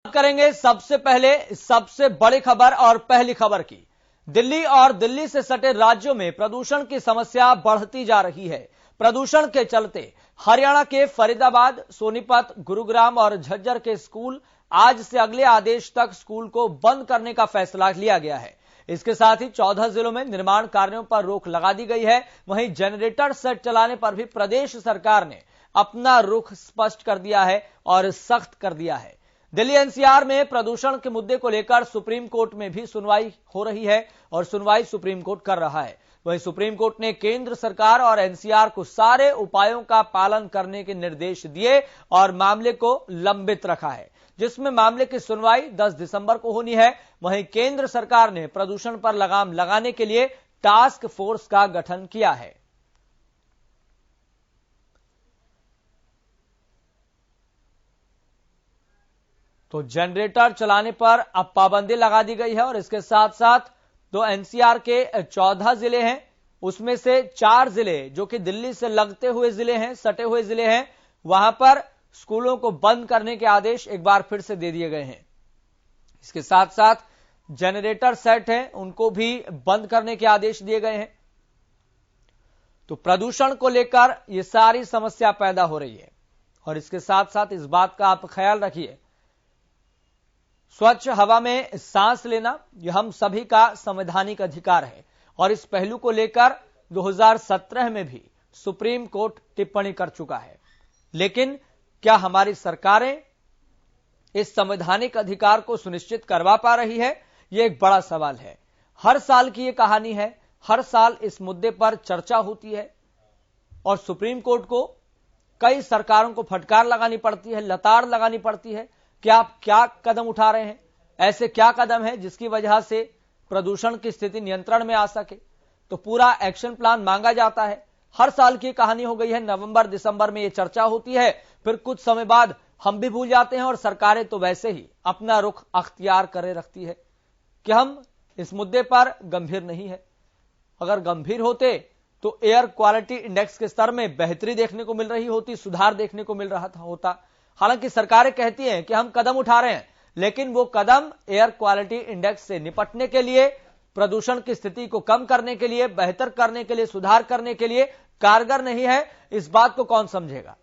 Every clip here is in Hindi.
करेंगे सबसे पहले सबसे बड़ी खबर और पहली खबर की। दिल्ली और दिल्ली से सटे राज्यों में प्रदूषण की समस्या बढ़ती जा रही है। प्रदूषण के चलते हरियाणा के फरीदाबाद, सोनीपत, गुरुग्राम और झज्जर के स्कूल आज से अगले आदेश तक स्कूल को बंद करने का फैसला लिया गया है। इसके साथ ही 14 जिलों में निर्माण कार्यों पर रोक लगा दी गई है। वहीं जनरेटर सेट चलाने पर भी प्रदेश सरकार ने अपना रुख स्पष्ट कर दिया है और सख्त कर दिया है। दिल्ली एनसीआर में प्रदूषण के मुद्दे को लेकर सुप्रीम कोर्ट में भी सुनवाई हो रही है और सुनवाई सुप्रीम कोर्ट कर रहा है। वहीं सुप्रीम कोर्ट ने केंद्र सरकार और एनसीआर को सारे उपायों का पालन करने के निर्देश दिए और मामले को लंबित रखा है, जिसमें मामले की सुनवाई 10 दिसंबर को होनी है। वहीं केंद्र सरकार ने प्रदूषण पर लगाम लगाने के लिए टास्क फोर्स का गठन किया है। तो जनरेटर चलाने पर अब पाबंदी लगा दी गई है और इसके साथ साथ जो एनसीआर के 14 जिले हैं उसमें से 4 जिले जो कि दिल्ली से लगते हुए जिले हैं, सटे हुए जिले हैं, वहां पर स्कूलों को बंद करने के आदेश एक बार फिर से दे दिए गए हैं। इसके साथ साथ जनरेटर सेट हैं उनको भी बंद करने के आदेश दिए गए हैं। तो प्रदूषण को लेकर यह सारी समस्या पैदा हो रही है और इसके साथ साथ इस बात का आप ख्याल रखिए, स्वच्छ हवा में सांस लेना यह हम सभी का संवैधानिक अधिकार है और इस पहलू को लेकर 2017 में भी सुप्रीम कोर्ट टिप्पणी कर चुका है। लेकिन क्या हमारी सरकारें इस संवैधानिक अधिकार को सुनिश्चित करवा पा रही है? यह एक बड़ा सवाल है। हर साल की यह कहानी है, हर साल इस मुद्दे पर चर्चा होती है और सुप्रीम कोर्ट को कई सरकारों को फटकार लगानी पड़ती है, लताड़ लगानी पड़ती है कि आप क्या कदम उठा रहे हैं, ऐसे क्या कदम है जिसकी वजह से प्रदूषण की स्थिति नियंत्रण में आ सके। तो पूरा एक्शन प्लान मांगा जाता है। हर साल की कहानी हो गई है, नवंबर दिसंबर में यह चर्चा होती है, फिर कुछ समय बाद हम भी भूल जाते हैं और सरकारें तो वैसे ही अपना रुख अख्तियार करे रखती है कि हम इस मुद्दे पर गंभीर नहीं है। अगर गंभीर होते तो एयर क्वालिटी इंडेक्स के स्तर में बेहतरी देखने को मिल रही होती, सुधार देखने को मिल रहा होता। हालांकि सरकारें कहती हैं कि हम कदम उठा रहे हैं, लेकिन वो कदम एयर क्वालिटी इंडेक्स से निपटने के लिए, प्रदूषण की स्थिति को कम करने के लिए, बेहतर करने के लिए, सुधार करने के लिए कारगर नहीं है। इस बात को कौन समझेगा?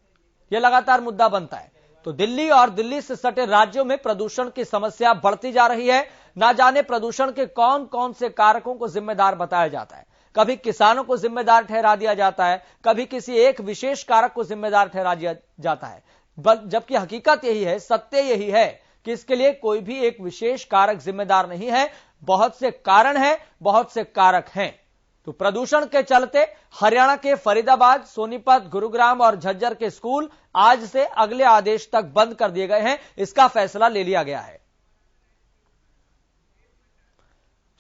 यह लगातार मुद्दा बनता है। तो दिल्ली और दिल्ली से सटे राज्यों में प्रदूषण की समस्या बढ़ती जा रही है। ना जाने प्रदूषण के कौन कौन से कारकों को जिम्मेदार बताया जाता है। कभी किसानों को जिम्मेदार ठहरा दिया जाता है, कभी किसी एक विशेष कारक को जिम्मेदार ठहरा दिया जाता है, जबकि हकीकत यही है, सत्य यही है कि इसके लिए कोई भी एक विशेष कारक जिम्मेदार नहीं है। बहुत से कारण हैं, बहुत से कारक हैं। तो प्रदूषण के चलते हरियाणा के फरीदाबाद, सोनीपत, गुरुग्राम और झज्जर के स्कूल आज से अगले आदेश तक बंद कर दिए गए हैं। इसका फैसला ले लिया गया है।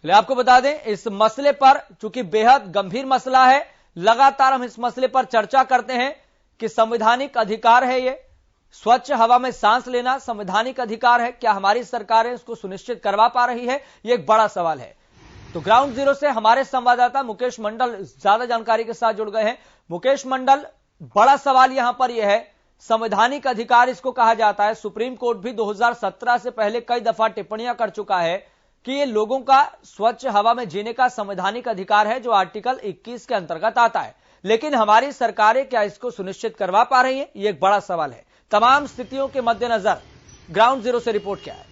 चलिए आपको बता दें, इस मसले पर चूंकि बेहद गंभीर मसला है, लगातार हम इस मसले पर चर्चा करते हैं कि संवैधानिक अधिकार है ये, स्वच्छ हवा में सांस लेना संवैधानिक अधिकार है। क्या हमारी सरकारें इसको सुनिश्चित करवा पा रही है? यह एक बड़ा सवाल है। तो ग्राउंड जीरो से हमारे संवाददाता मुकेश मंडल ज्यादा जानकारी के साथ जुड़ गए हैं। मुकेश मंडल, बड़ा सवाल यहां पर यह है, संवैधानिक अधिकार इसको कहा जाता है। सुप्रीम कोर्ट भी 2017 से पहले कई दफा टिप्पणियां कर चुका है कि ये लोगों का स्वच्छ हवा में जीने का संवैधानिक अधिकार है, जो आर्टिकल 21 के अंतर्गत आता है। लेकिन हमारी सरकारें क्या इसको सुनिश्चित करवा पा रही है? यह एक बड़ा सवाल है। तमाम स्थितियों के मद्देनजर ग्राउंड जीरो से रिपोर्ट क्या है?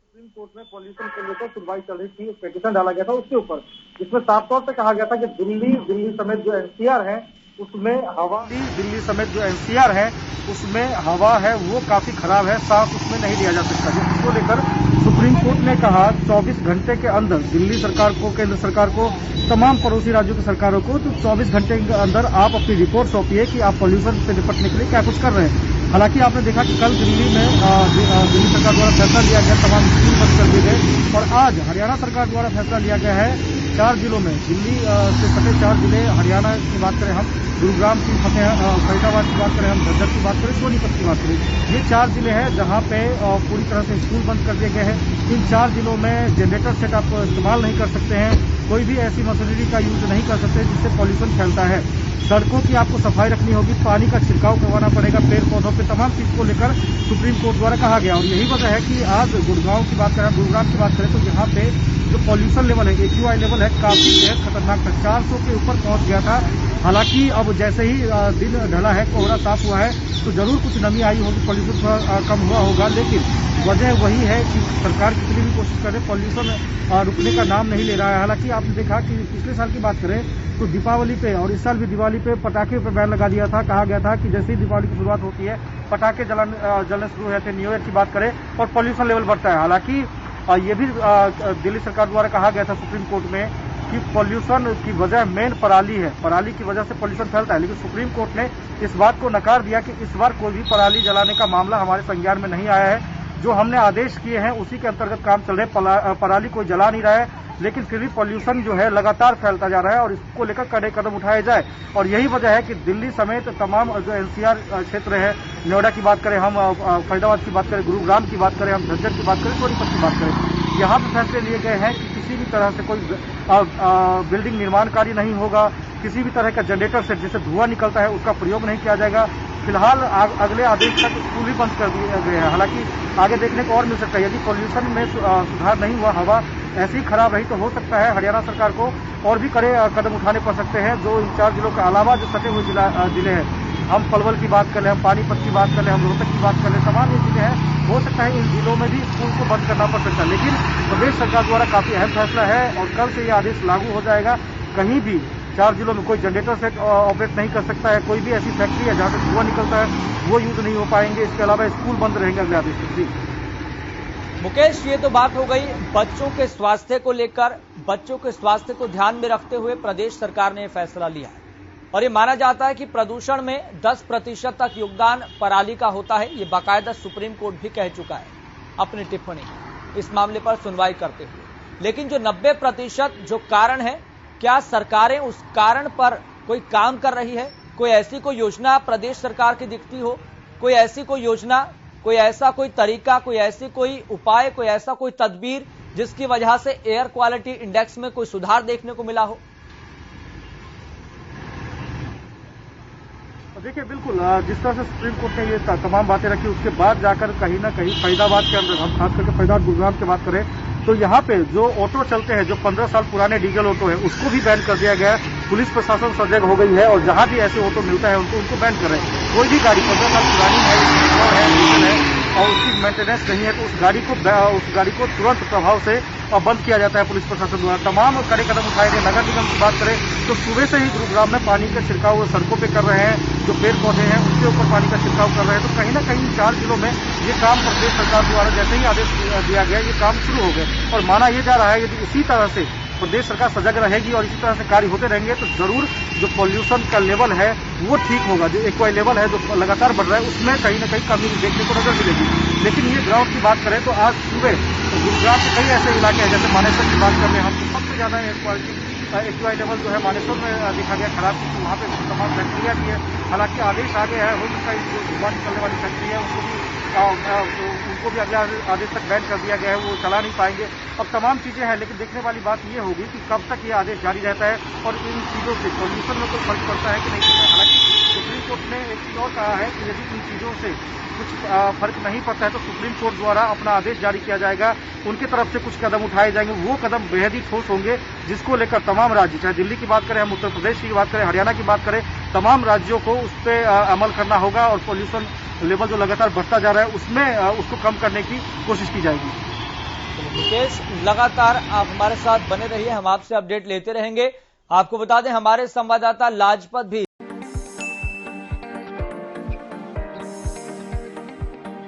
सुप्रीम कोर्ट में पॉल्यूशन को लेकर सुनवाई चल रही थी, एक पिटीशन डाला गया था उसके ऊपर, जिसमें साफ तौर से कहा गया था कि दिल्ली समेत जो एनसीआर है उसमें हवा, दिल्ली समेत जो एनसीआर है उसमें हवा है वो काफी खराब है, सांस उसमें नहीं लिया जा सकता। जिसको लेकर सुप्रीम कोर्ट ने कहा 24 घंटे के अंदर दिल्ली सरकार को, केंद्र सरकार को, तमाम पड़ोसी राज्यों की सरकारों को, तो 24 घंटे के अंदर आप अपनी रिपोर्ट सौंपिए कि आप पॉल्यूशन से निपटने के लिए क्या कुछ कर रहे हैं। हालांकि आपने देखा कि कल दिल्ली में दिल्ली सरकार द्वारा फैसला लिया गया, तमाम स्कूल बंद कर दिए गए और आज हरियाणा सरकार द्वारा फैसला लिया गया है 4 जिलों में, दिल्ली से सटे 4 जिले, हरियाणा की बात करें हम, गुरुग्राम की फरीदाबाद की बात करें हम, झज्जर की बात करें, सोनीपत की बात करें, ये 4 जिले हैं जहां पे पूरी तरह से स्कूल बंद कर दिए गए हैं। इन 4 जिलों में जनरेटर सेट आप इस्तेमाल नहीं कर सकते हैं, कोई भी ऐसी मशीनरी का यूज नहीं कर सकते जिससे पॉल्यूशन फैलता है। सड़कों की आपको सफाई रखनी होगी, पानी का छिड़काव करवाना पड़ेगा, पेड़ पौधों पे तमाम चीज को लेकर सुप्रीम कोर्ट द्वारा कहा गया। और यही वजह है कि आज गुड़गांव की बात करें, गुरुग्राम की बात करें तो यहाँ पे जो पॉल्यूशन लेवल है, AQI लेवल है, काफी बेहद खतरनाक था, 400 के ऊपर पहुंच गया था। हालांकि अब जैसे ही दिन ढला है, कोहरा साफ हुआ है, तो जरूर कुछ नमी आई होगी, पॉल्यूशन थोड़ा कम हुआ होगा, लेकिन वजह वही है कि सरकार कितनी भी कोशिश करे, पॉल्यूशन रुकने का नाम नहीं ले रहा है। हालांकि आपने देखा कि पिछले साल की बात करें तो दीपावली पे और इस साल भी दिवाली पे पटाखे पे बैन लगा दिया था। कहा गया था कि जैसे ही दीपावली की शुरुआत होती है पटाखे जलने शुरू होते हैं, न्यू ईयर की बात करें और पॉल्यूशन लेवल बढ़ता है। हालांकि ये भी दिल्ली सरकार द्वारा कहा गया था सुप्रीम कोर्ट में कि पॉल्यूशन की वजह मेन पराली है, पराली की वजह से पॉल्यूशन फैलता है, लेकिन सुप्रीम कोर्ट ने इस बात को नकार दिया कि इस बार कोई भी पराली जलाने का मामला हमारे संज्ञान में नहीं आया है। जो हमने आदेश किए हैं उसी के अंतर्गत काम चल रहे, पराली कोई जला नहीं रहा है, लेकिन फिर भी पॉल्यूशन जो है लगातार फैलता जा रहा है और इसको लेकर कड़े कदम उठाए जाए। और यही वजह है कि दिल्ली समेत तमाम जो NCR क्षेत्र है, नोएडा की बात करें हम, फरीदाबाद की बात करें, गुरुग्राम की बात करें हम, झज्जर की बात करें, सोनीपत की बात करें, यहाँ पर फैसले लिए गए हैं कि किसी भी तरह से कोई बिल्डिंग निर्माण कार्य नहीं होगा, किसी भी तरह का जनरेटर सेट जिससे धुआं निकलता है उसका प्रयोग नहीं किया जाएगा। फिलहाल अगले आदेश तक स्कूल भी बंद कर दिए गए हैं। हालांकि आगे देखने को और मिल सकता है, यदि पॉल्यूशन में सुधार नहीं हुआ, हवा ऐसी ही खराब रही तो हो सकता है हरियाणा सरकार को और भी कड़े कदम उठाने पड़ सकते हैं। जो इन 4 जिलों के अलावा जो सटे हुए जिले हैं, हम पलवल की बात कर लें, हम पानीपत की बात कर लें, हम रोहतक की बात कर लें, तमाम ये जिले हैं, हो सकता है इन जिलों में भी स्कूल को बंद करना पड़ सकता है। लेकिन प्रदेश सरकार द्वारा काफी अहम फैसला है और कल से ये आदेश लागू हो जाएगा। कहीं भी 4 जिलों में कोई जनरेटर सेट ऑपरेट नहीं कर सकता है, कोई भी ऐसी फैक्ट्री है जहां से धुआं निकलता है वो यूज नहीं हो पाएंगे। इसके अलावा स्कूल बंद रहेंगे अगले आदेश तक। जी मुकेश, ये तो बात हो गई बच्चों के स्वास्थ्य को लेकर। बच्चों के स्वास्थ्य को ध्यान में रखते हुए प्रदेश सरकार ने फैसला लिया है और ये माना जाता है कि प्रदूषण में 10% तक योगदान पराली का होता है। ये बाकायदा सुप्रीम कोर्ट भी कह चुका है अपनी टिप्पणी इस मामले पर सुनवाई करते हुए। लेकिन जो 90% जो कारण है, क्या सरकारें उस कारण पर कोई काम कर रही है? कोई ऐसी कोई योजना प्रदेश सरकार की दिखती हो, कोई ऐसी कोई योजना, कोई ऐसा कोई तरीका, कोई ऐसी कोई उपाय, कोई ऐसा कोई तदबीर जिसकी वजह से एयर क्वालिटी इंडेक्स में कोई सुधार देखने को मिला हो? देखिए, बिल्कुल जिस तरह से सुप्रीम कोर्ट ने ये तमाम बातें रखी, उसके बाद जाकर कहीं ना कहीं फरीदाबाद के अंदर, हम खास करके फरीदाबाद गुरुग्राम की बात करें तो यहाँ पे जो ऑटो चलते हैं, जो 15 साल पुराने डीजल ऑटो है, उसको भी बैन कर दिया गया है। पुलिस प्रशासन सजग हो गई है और जहां भी ऐसे ऑटो मिलता है उनको बैन कर रहे हैं। कोई भी गाड़ी 15 साल पुरानी है, डीजल है और उसकी मेंटेनेंस नहीं है तो उस गाड़ी को तुरंत प्रभाव से बंद किया जाता है पुलिस प्रशासन द्वारा। तमाम कड़े कदम उठाए गए। नगर निगम की बात करें तो सुबह से ही गुरुग्राम में पानी का छिड़काव सड़कों पे कर रहे हैं, जो पेड़ पौधे हैं उसके ऊपर पानी का छिड़काव कर रहे हैं। तो कहीं ना कहीं 4 जिलों में ये काम प्रदेश सरकार द्वारा जैसे ही आदेश दिया गया ये काम शुरू हो गए और माना यह जा रहा है यदि इसी तरह से प्रदेश सरकार सजग रहेगी और इसी तरह से कार्य होते रहेंगे तो जरूर जो पॉल्यूशन का लेवल है वो ठीक होगा। जो AQI लेवल है जो लगातार बढ़ रहा है उसमें कहीं ना कहीं कमी देखने को नजर मिलेगी। लेकिन ये ग्राउंड की बात करें तो आज सुबह गुजरात के कई ऐसे इलाके हैं, जैसे मानेसर की बात कर रहे हैं हम, तो सबसे ज्यादा एयर क्वालिटी AQI लेवल जो है मानेसर में दिखा गया खराब, क्योंकि वहाँ पे तमाम फैक्ट्रियाँ भी है। हालांकि आदेश आ गया है, हो सकता है जो धुआं निकलने वाली फैक्ट्री है उनको भी अगले आदेश तक बैन कर दिया गया है, वो चला नहीं पाएंगे। अब तमाम चीजें हैं, लेकिन देखने वाली बात ये होगी कि कब तक ये आदेश जारी रहता है और इन चीजों से पॉल्यूशन में कोई फर्क पड़ता है कि नहीं पड़ता है। हालांकि सुप्रीम कोर्ट ने एक चीज और कहा है कि यदि इन चीजों से कुछ फर्क नहीं पड़ता है तो सुप्रीम कोर्ट द्वारा अपना आदेश जारी किया जाएगा, उनकी तरफ से कुछ कदम उठाए जाएंगे। वो कदम बेहद ही ठोस होंगे जिसको लेकर तमाम राज्य, चाहे दिल्ली की बात करें, हम उत्तर प्रदेश की बात करें, हरियाणा की बात करें, तमाम राज्यों को उस पर अमल करना होगा और पॉल्यूशन लेवल जो लगातार बढ़ता जा रहा है उसमें उसको कम करने की कोशिश की जाएगी। मुकेश, लगातार आप हमारे साथ बने रहिए, हम आपसे अपडेट लेते रहेंगे। आपको बता दें हमारे संवाददाता लाजपत भी